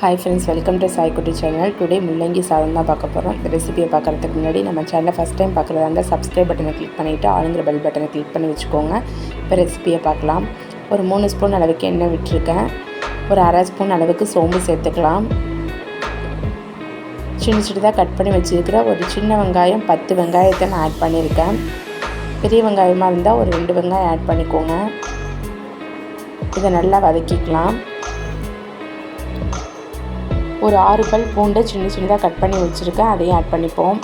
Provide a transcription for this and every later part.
Hi friends, welcome to Sai குட்டி channel. Today முள்ளங்கி சாதம் தான் பார்க்க போகிறோம். இந்த ரெசிபியை பார்க்குறதுக்கு முன்னாடி நம்ம சேனலை ஃபஸ்ட் டைம் பார்க்குறதா இருந்தால் சப்ஸ்கிரைப் பட்டனை கிளிக் பண்ணிவிட்டு ஆளுங்கிற பெல் பட்டனை கிளிக் பண்ணி வச்சுக்கோங்க. இப்போ ரெசிபியை பார்க்கலாம். ஒரு 3 ஸ்பூன் அளவுக்கு எண்ணெய் விட்டுருக்கேன். ஒரு அரை ஸ்பூன் அளவுக்கு சோம்பு சேர்த்துக்கலாம். சின்ன சின்னதாக கட் பண்ணி வச்சுருக்கிற ஒரு சின்ன வெங்காயம் 10 வெங்காயத்தை நான் ஆட் பண்ணியிருக்கேன். பெரிய வெங்காயமாக இருந்தால் ஒரு 2 வெங்காயம் ஆட் பண்ணிக்கோங்க. இதை நல்லா வதக்கிக்கலாம். ஒரு 6 பல் பூண்டை சின்ன சின்னதாக கட் பண்ணி வச்சுருக்கேன், அதையும் ஆட் பண்ணிப்போம்.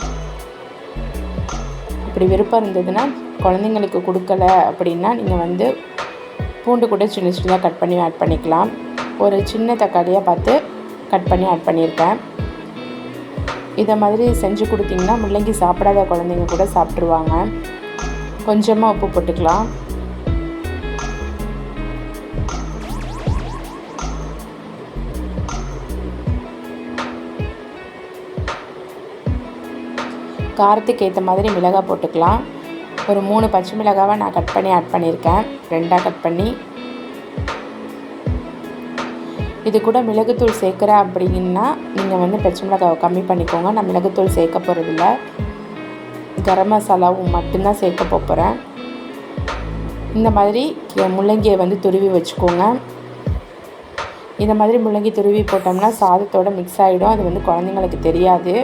இப்படி விருப்பம் இருந்ததுன்னா குழந்தைங்களுக்கு கொடுக்கல அப்படின்னா நீங்கள் பூண்டு கூட சின்ன சின்னதாக கட் பண்ணி ஆட் பண்ணிக்கலாம். ஒரு சின்ன தக்காளியாக பார்த்து கட் பண்ணி ஆட் பண்ணியிருக்கேன். இதை மாதிரி செஞ்சு கொடுத்திங்கன்னா முள்ளங்கி சாப்பிடாத குழந்தைங்க கூட சாப்பிட்ருவாங்க. கொஞ்சமாக உப்பு போட்டுக்கலாம். காரத்துக்கு ஏற்ற மாதிரி மிளகாய் போட்டுக்கலாம். ஒரு 3 பச்சை மிளகாவை நான் கட் பண்ணி ஆட் பண்ணியிருக்கேன், 2ஆக கட் பண்ணி. இது கூட மிளகுத்தூள் சேர்க்குறேன் அப்படின்னா நீங்கள் பச்சை மிளகாவை கம்மி பண்ணிக்கோங்க. நான் மிளகுத்தூள் சேர்க்க போகிறதில்ல, கரம் மசாலாவும் மட்டும்தான் சேர்க்க போகிறேன். இந்த மாதிரி முள்ளங்கியை துருவி வச்சுக்கோங்க. இந்த மாதிரி முள்ளங்கி துருவி போட்டோம்னா சாதத்தோடு மிக்ஸ் ஆகிடும். அது குழந்தைங்களுக்கு தெரியாது.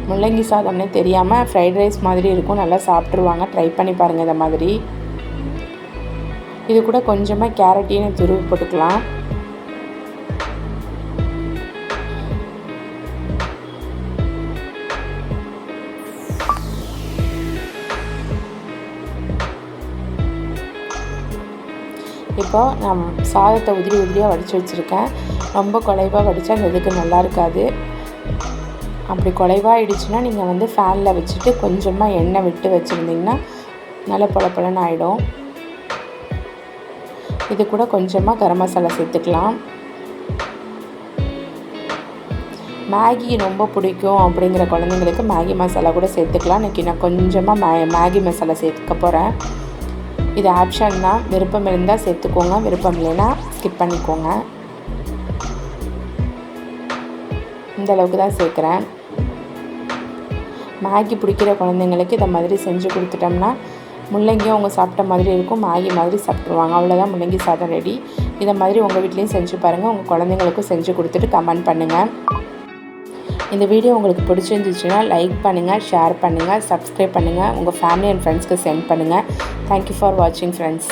முள்ளங்கி சாதம்னே தெரியாமல் ஃப்ரைட் ரைஸ் மாதிரி இருக்கும், நல்லா சாப்பிட்ருவாங்க. ட்ரை பண்ணி பாருங்கள். இந்த மாதிரி இது கூட கொஞ்சமாக கேரட்டையும் துருவி போட்டுக்கலாம். இப்போது நான் சாதத்தை உதிரியாக வடித்து வச்சுருக்கேன். ரொம்ப குலைவாக வடித்தா அந்த இதுக்கு நல்லா இருக்காது. அப்படி குலைவாகிடுச்சுன்னா நீங்கள் ஃபேனில் வச்சுட்டு கொஞ்சமாக எண்ணெய் விட்டு வச்சுருந்திங்கன்னா நல்லா பொலப்பொலன்னு ஆகிடும். இது கூட கொஞ்சமாக கரம் மசாலா சேர்த்துக்கலாம். மேகி ரொம்ப பிடிக்கும் அப்படிங்கிற குழந்தைங்களுக்கு மேகி மசாலா கூட சேர்த்துக்கலாம். இன்றைக்கி நான் கொஞ்சமாக மேகி மசாலா சேர்த்துக்க போகிறேன். இது ஆப்ஷன் தான், விருப்பம் இருந்தால் சேர்த்துக்கோங்க, விருப்பம் இல்லைன்னா ஸ்கிப் பண்ணிக்கோங்க. இந்த அளவுக்கு தான் சேர்க்குறேன். மேகி பிடிக்கிற குழந்தைங்களுக்கு இதை மாதிரி செஞ்சு கொடுத்துட்டோம்னா முள்ளங்கியும் அவங்க சாப்பிட்ட மாதிரி இருக்கும், மேகி மாதிரி சாப்பிட்ருவாங்க. அவ்வளோதான், முள்ளங்கி சாதம் ரெடி. இதை மாதிரி உங்கள் வீட்லேயும் செஞ்சு பாருங்கள். உங்கள் குழந்தைங்களுக்கும் செஞ்சு கொடுத்துட்டு கமெண்ட் பண்ணுங்கள். இந்த வீடியோ உங்களுக்கு பிடிச்சிருந்துச்சுன்னா லைக் பண்ணுங்கள், ஷேர் பண்ணுங்கள், சப்ஸ்கிரைப் பண்ணுங்கள், உங்கள் ஃபேமிலி அண்ட் ஃப்ரெண்ட்ஸ்க்கு சென்ட் பண்ணுங்கள். தேங்க்யூ ஃபார் வாட்சிங் ஃப்ரெண்ட்ஸ்.